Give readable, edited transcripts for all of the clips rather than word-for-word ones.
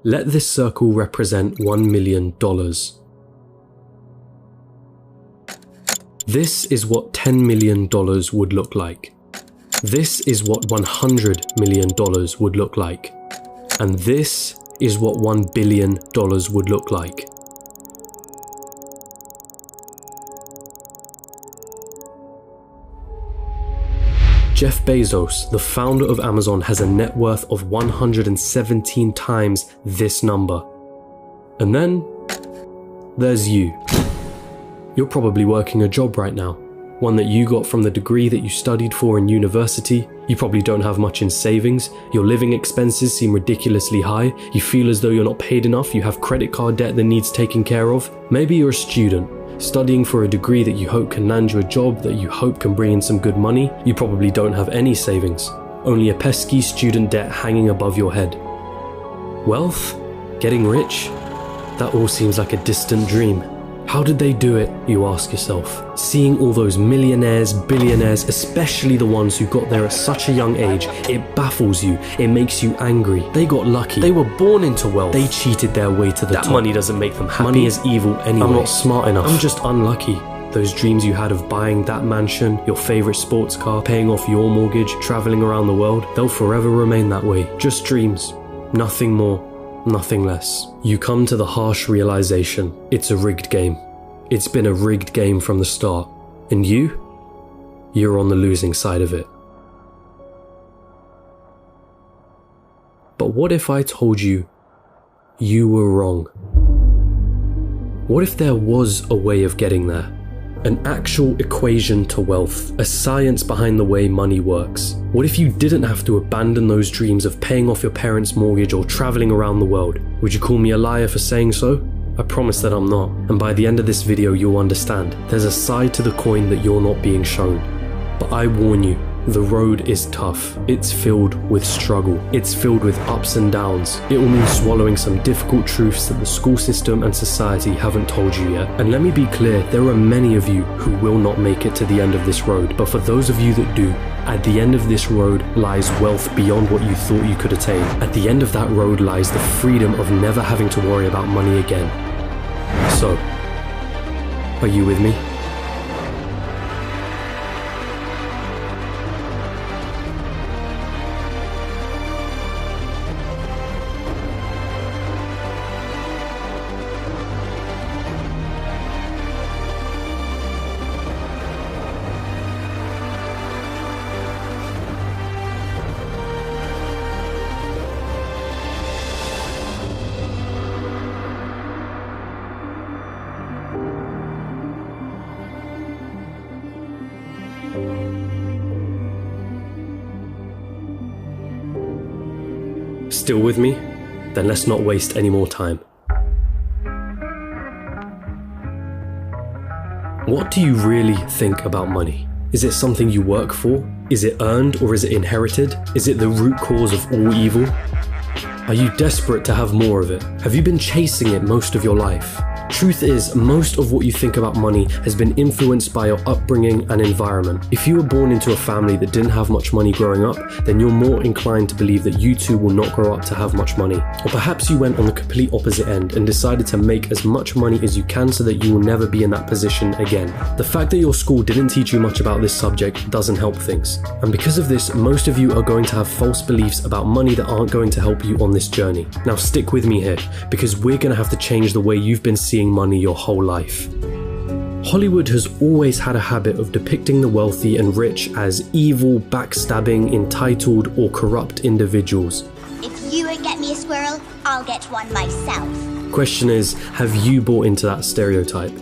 Let this circle represent $1 million. This is what $10 million would look like. This is what $100 million would look like. And this is what $1 billion would look like. Jeff Bezos, the founder of Amazon, has a net worth of 117 times this number. And then there's you. You're probably working a job right now, one that you got from the degree that you studied for in university. You probably don't have much in savings, your living expenses seem ridiculously high, you feel as though you're not paid enough, you have credit card debt that needs taken care of. Maybe you're a student, studying for a degree that you hope can land you a job that you hope can bring in some good money. You probably don't have any savings, only a pesky student debt hanging above your head. Wealth? Getting rich? That all seems like a distant dream. How did they do it, you ask yourself? Seeing all those millionaires, billionaires, especially the ones who got there at such a young age, it baffles you, it makes you angry. They got lucky, they were born into wealth, they cheated their way to the top. That money doesn't make them happy. Money is evil anyway. I'm not smart enough, I'm just unlucky. Those dreams you had of buying that mansion, your favorite sports car, paying off your mortgage, traveling around the world, they'll forever remain that way. Just dreams, nothing more. Nothing less. You come to the harsh realization, it's a rigged game. It's been a rigged game from the start. And you're on the losing side of it. But what if I told you you were wrong? What if there was a way of getting there? An actual equation to wealth, a science behind the way money works. What if you didn't have to abandon those dreams of paying off your parents' mortgage or traveling around the world? Would you call me a liar for saying so? I promise that I'm not, and by the end of this video you'll understand. There's a side to the coin that you're not being shown. But I warn you, the road is tough. It's filled with struggle. It's filled with ups and downs. It will mean swallowing some difficult truths that the school system and society haven't told you yet. And let me be clear, there are many of you who will not make it to the end of this road. But for those of you that do, at the end of this road lies wealth beyond what you thought you could attain. At the end of that road lies the freedom of never having to worry about money again. So, are you with me? Still with me? Then let's not waste any more time. What do you really think about money? Is it something you work for? Is it earned or is it inherited? Is it the root cause of all evil? Are you desperate to have more of it? Have you been chasing it most of your life? Truth is, most of what you think about money has been influenced by your upbringing and environment. If you were born into a family that didn't have much money growing up, then you're more inclined to believe that you too will not grow up to have much money. Or perhaps you went on the complete opposite end and decided to make as much money as you can so that you will never be in that position again. The fact that your school didn't teach you much about this subject doesn't help things. And because of this, most of you are going to have false beliefs about money that aren't going to help you on this journey. Now stick with me here, because we're going to have to change the way you've been seeing money your whole life. Hollywood has always had a habit of depicting the wealthy and rich as evil, backstabbing, entitled, or corrupt individuals. If you won't get me a squirrel, I'll get one myself. Question is, have you bought into that stereotype?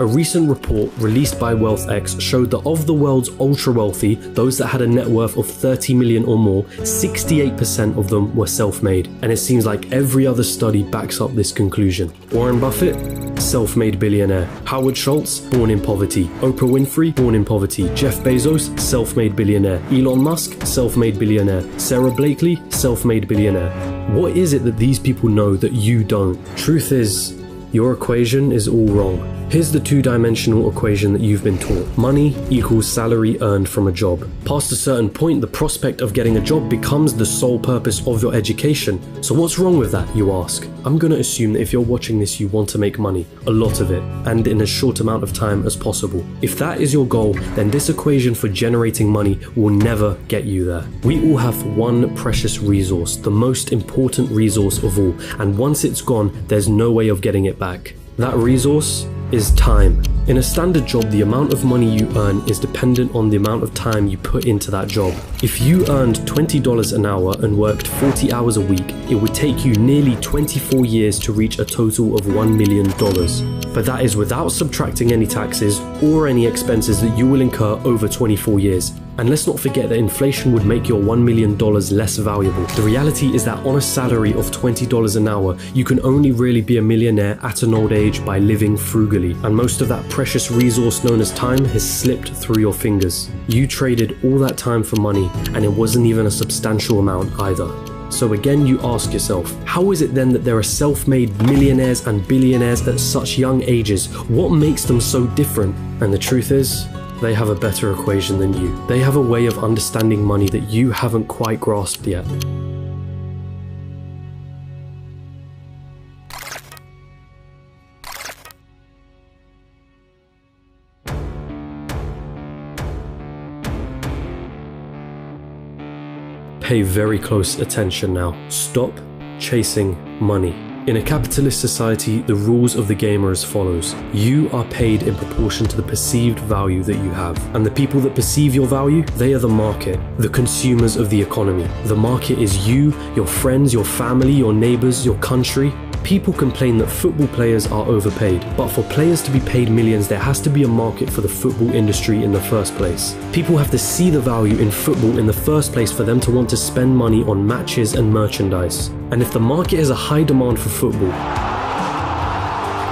A recent report released by WealthX showed that of the world's ultra-wealthy, those that had a net worth of 30 million or more, 68% of them were self-made. And it seems like every other study backs up this conclusion. Warren Buffett? Self-made billionaire. Howard Schultz? Born in poverty. Oprah Winfrey? Born in poverty. Jeff Bezos? Self-made billionaire. Elon Musk? Self-made billionaire. Sarah Blakely? Self-made billionaire. What is it that these people know that you don't? Truth is, your equation is all wrong. Here's the two-dimensional equation that you've been taught. Money equals salary earned from a job. Past a certain point, the prospect of getting a job becomes the sole purpose of your education. So what's wrong with that, you ask? I'm gonna assume that if you're watching this, you want to make money, a lot of it, and in as short amount of time as possible. If that is your goal, then this equation for generating money will never get you there. We all have one precious resource, the most important resource of all, and once it's gone, there's no way of getting it back. That resource is time. In a standard job, the amount of money you earn is dependent on the amount of time you put into that job. If you earned $20 an hour and worked 40 hours a week, it would take you nearly 24 years to reach a total of $1 million. But that is without subtracting any taxes or any expenses that you will incur over 24 years. And let's not forget that inflation would make your $1 million less valuable. The reality is that on a salary of $20 an hour, you can only really be a millionaire at an old age by living frugally. And most of that precious resource known as time has slipped through your fingers. You traded all that time for money, and it wasn't even a substantial amount either. So again, you ask yourself, how is it then that there are self-made millionaires and billionaires at such young ages? What makes them so different? And the truth is, they have a better equation than you. They have a way of understanding money that you haven't quite grasped yet. Pay very close attention now. Stop chasing money. In a capitalist society, the rules of the game are as follows. You are paid in proportion to the perceived value that you have. And the people that perceive your value, they are the market, the consumers of the economy. The market is you, your friends, your family, your neighbors, your country. People complain that football players are overpaid, but for players to be paid millions, there has to be a market for the football industry in the first place. People have to see the value in football in the first place for them to want to spend money on matches and merchandise. And if the market has a high demand for football,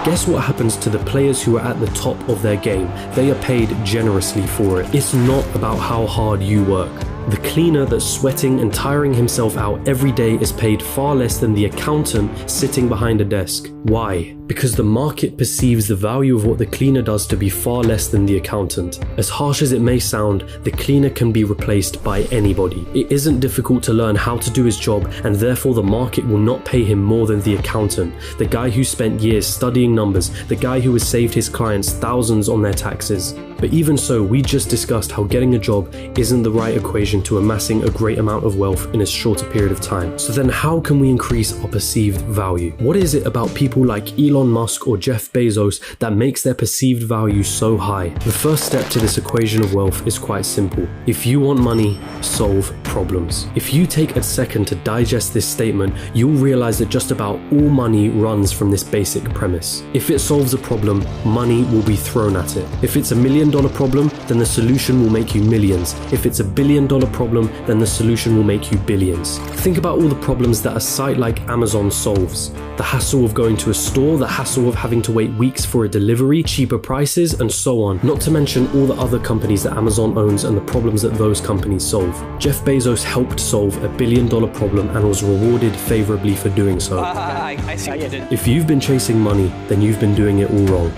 guess what happens to the players who are at the top of their game? They are paid generously for it. It's not about how hard you work. The cleaner that's sweating and tiring himself out every day is paid far less than the accountant sitting behind a desk. Why? Because the market perceives the value of what the cleaner does to be far less than the accountant. As harsh as it may sound, the cleaner can be replaced by anybody. It isn't difficult to learn how to do his job, and therefore the market will not pay him more than the accountant, the guy who spent years studying numbers, the guy who has saved his clients thousands on their taxes. But even so, we just discussed how getting a job isn't the right equation to amassing a great amount of wealth in a shorter period of time. So then how can we increase our perceived value? What is it about people like Elon Musk or Jeff Bezos that makes their perceived value so high? The first step to this equation of wealth is quite simple. If you want money, solve problems. If you take a second to digest this statement, you'll realize that just about all money runs from this basic premise. If it solves a problem, money will be thrown at it. If it's $1 million problem, then the solution will make you millions. If it's $1 billion problem, then the solution will make you billions. Think about all the problems that a site like Amazon solves. The hassle of going to a store, the hassle of having to wait weeks for a delivery, cheaper prices, and so on. Not to mention all the other companies that Amazon owns and the problems that those companies solve. Jeff Bezos helped solve $1 billion problem and was rewarded favorably for doing so. I see what you did. If you've been chasing money, then you've been doing it all wrong.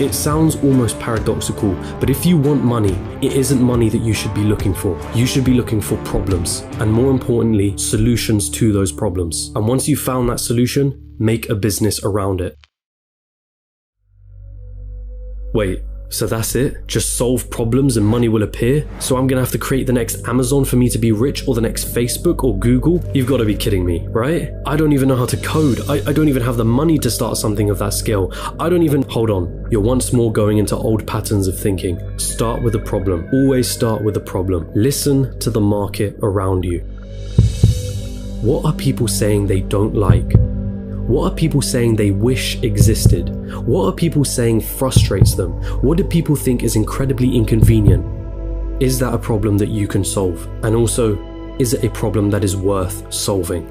It sounds almost paradoxical, but if you want money, it isn't money that you should be looking for. You should be looking for problems, and more importantly, solutions to those problems. And once you've found that solution, make a business around it. Wait, so that's it? Just solve problems and money will appear? So I'm gonna have to create the next Amazon for me to be rich, or the next Facebook or Google? You've gotta be kidding me, right? I don't even know how to code. I don't even have the money to start something of that scale. Hold on. You're once more going into old patterns of thinking. Start with a problem. Always start with a problem. Listen to the market around you. What are people saying they don't like? What are people saying they wish existed? What are people saying frustrates them? What do people think is incredibly inconvenient? Is that a problem that you can solve? And also, is it a problem that is worth solving?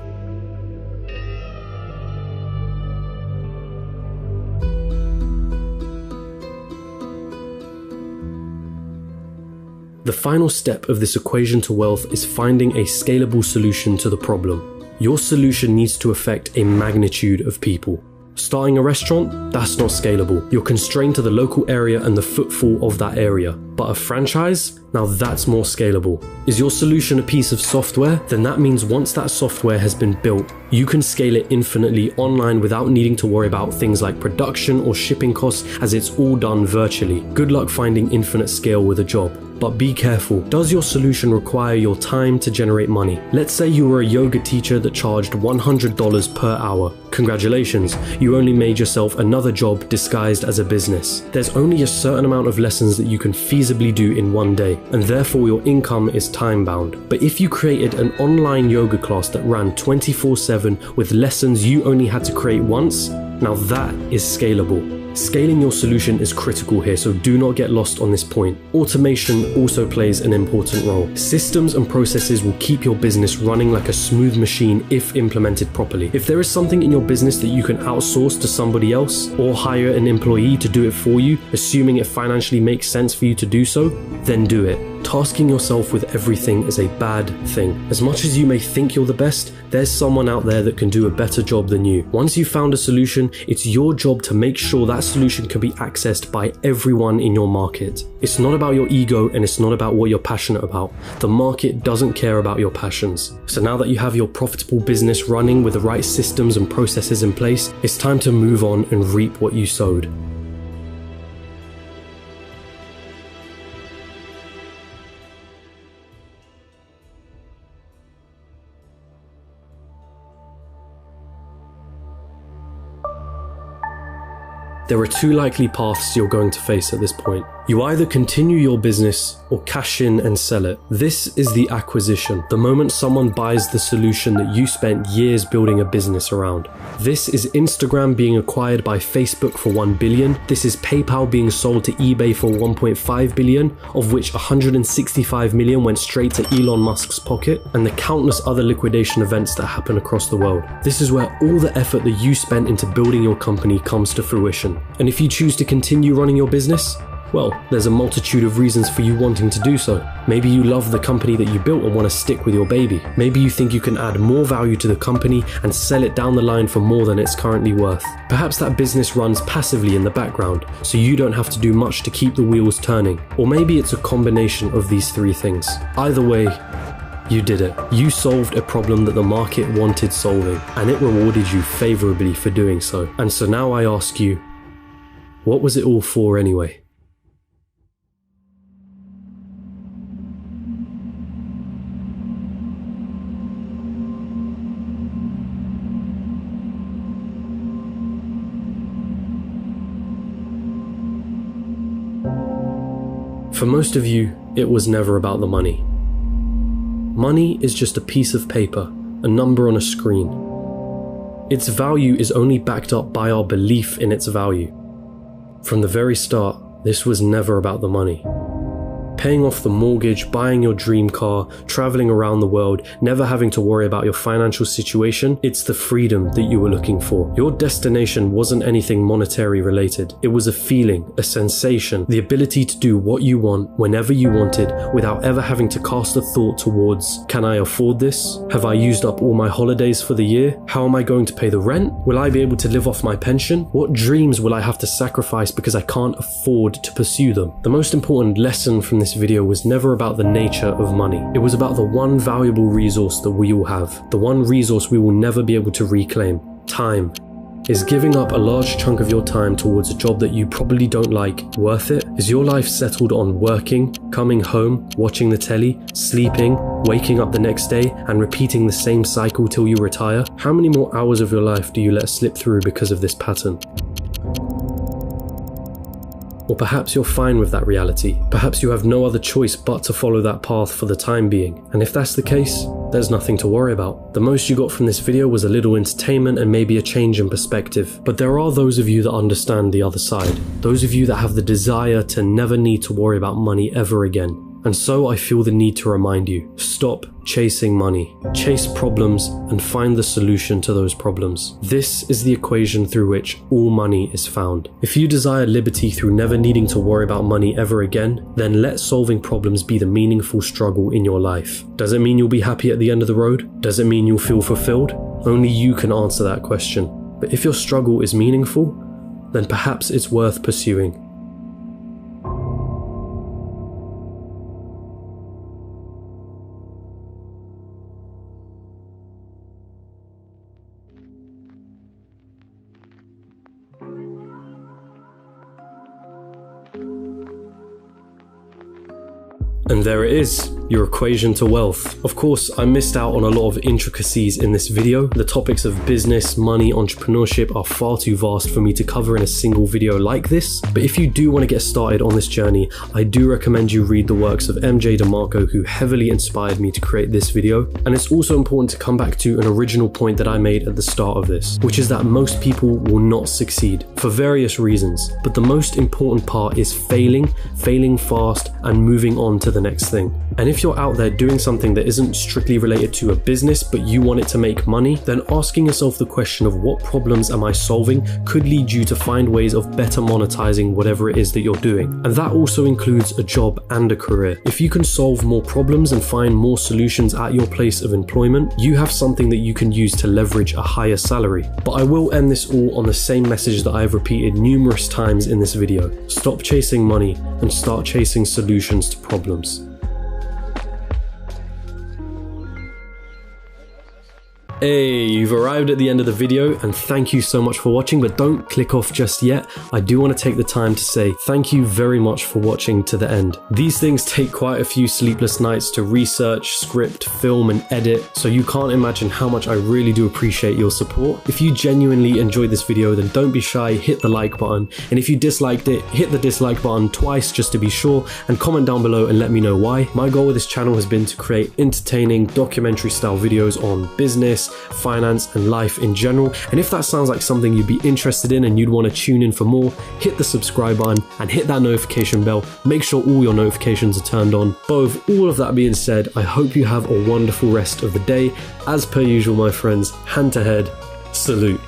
The final step of this equation to wealth is finding a scalable solution to the problem. Your solution needs to affect a magnitude of people. Starting a restaurant? That's not scalable. You're constrained to the local area and the footfall of that area. But a franchise? Now that's more scalable. Is your solution a piece of software? Then that means once that software has been built, you can scale it infinitely online without needing to worry about things like production or shipping costs, as it's all done virtually. Good luck finding infinite scale with a job. But be careful, does your solution require your time to generate money? Let's say you were a yoga teacher that charged $100 per hour. Congratulations, you only made yourself another job disguised as a business. There's only a certain amount of lessons that you can feasibly do in one day, and therefore your income is time bound. But if you created an online yoga class that ran 24/7 with lessons you only had to create once, now that is scalable. Scaling your solution is critical here, so do not get lost on this point. Automation also plays an important role. Systems and processes will keep your business running like a smooth machine if implemented properly. If there is something in your business that you can outsource to somebody else or hire an employee to do it for you, assuming it financially makes sense for you to do so, then do it. Tasking yourself with everything is a bad thing. As much as you may think you're the best, there's someone out there that can do a better job than you. Once you've found a solution, it's your job to make sure that solution can be accessed by everyone in your market. It's not about your ego and it's not about what you're passionate about. The market doesn't care about your passions. So now that you have your profitable business running with the right systems and processes in place, it's time to move on and reap what you sowed. There are two likely paths you're going to face at this point. You either continue your business or cash in and sell it. This is the acquisition, the moment someone buys the solution that you spent years building a business around. This is Instagram being acquired by Facebook for $1 billion. This is PayPal being sold to eBay for $1.5 billion, of which $165 million went straight to Elon Musk's pocket, and the countless other liquidation events that happen across the world. This is where all the effort that you spent into building your company comes to fruition. And if you choose to continue running your business, well, there's a multitude of reasons for you wanting to do so. Maybe you love the company that you built and want to stick with your baby. Maybe you think you can add more value to the company and sell it down the line for more than it's currently worth. Perhaps that business runs passively in the background, so you don't have to do much to keep the wheels turning. Or maybe it's a combination of these three things. Either way, you did it. You solved a problem that the market wanted solving, and it rewarded you favorably for doing so. And so now I ask you, what was it all for anyway? For most of you, it was never about the money. Money is just a piece of paper, a number on a screen. Its value is only backed up by our belief in its value. From the very start, this was never about the money. Paying off the mortgage, buying your dream car, traveling around the world, never having to worry about your financial situation, it's the freedom that you were looking for. Your destination wasn't anything monetary related. It was a feeling, a sensation, the ability to do what you want whenever you wanted without ever having to cast a thought towards, can I afford this? Have I used up all my holidays for the year? How am I going to pay the rent? Will I be able to live off my pension? What dreams will I have to sacrifice because I can't afford to pursue them? The most important lesson from this video was never about the nature of money. It was about the one valuable resource that we all have, the one resource we will never be able to reclaim: time. Is giving up a large chunk of your time towards a job that you probably don't like worth it? Is your life settled on working, coming home, watching the telly, sleeping, waking up the next day, and repeating the same cycle till you retire? How many more hours of your life do you let slip through because of this pattern? Or perhaps you're fine with that reality. Perhaps you have no other choice but to follow that path for the time being. And if that's the case, there's nothing to worry about. The most you got from this video was a little entertainment and maybe a change in perspective. But there are those of you that understand the other side. Those of you that have the desire to never need to worry about money ever again. And so I feel the need to remind you, stop chasing money. Chase problems and find the solution to those problems. This is the equation through which all money is found. If you desire liberty through never needing to worry about money ever again, then let solving problems be the meaningful struggle in your life. Does it mean you'll be happy at the end of the road? Does it mean you'll feel fulfilled? Only you can answer that question. But if your struggle is meaningful, then perhaps it's worth pursuing. And there it is, your equation to wealth. Of course, I missed out on a lot of intricacies in this video. The topics of business, money, entrepreneurship are far too vast for me to cover in a single video like this. But if you do want to get started on this journey, I do recommend you read the works of MJ DeMarco, who heavily inspired me to create this video. And it's also important to come back to an original point that I made at the start of this, which is that most people will not succeed for various reasons. But the most important part is failing fast, and moving on to the next thing. And if you're out there doing something that isn't strictly related to a business, but you want it to make money, then asking yourself the question of what problems am I solving could lead you to find ways of better monetizing whatever it is that you're doing. And that also includes a job and a career. If you can solve more problems and find more solutions at your place of employment, you have something that you can use to leverage a higher salary. But I will end this all on the same message that I have repeated numerous times in this video. Stop chasing money and start chasing solutions to problems. Hey, you've arrived at the end of the video, and thank you so much for watching, but don't click off just yet. I do want to take the time to say thank you very much for watching to the end. These things take quite a few sleepless nights to research, script, film, and edit, so you can't imagine how much I really do appreciate your support. If you genuinely enjoyed this video, then don't be shy, hit the like button, and if you disliked it, hit the dislike button twice just to be sure, and comment down below and let me know why. My goal with this channel has been to create entertaining documentary style videos on business, finance, and life in general. And if that sounds like something you'd be interested in and you'd want to tune in for more, hit the subscribe button and hit that notification bell. Make sure all your notifications are turned on. But with all of that being said, I hope you have a wonderful rest of the day. As per usual, my friends, hand to head, salute.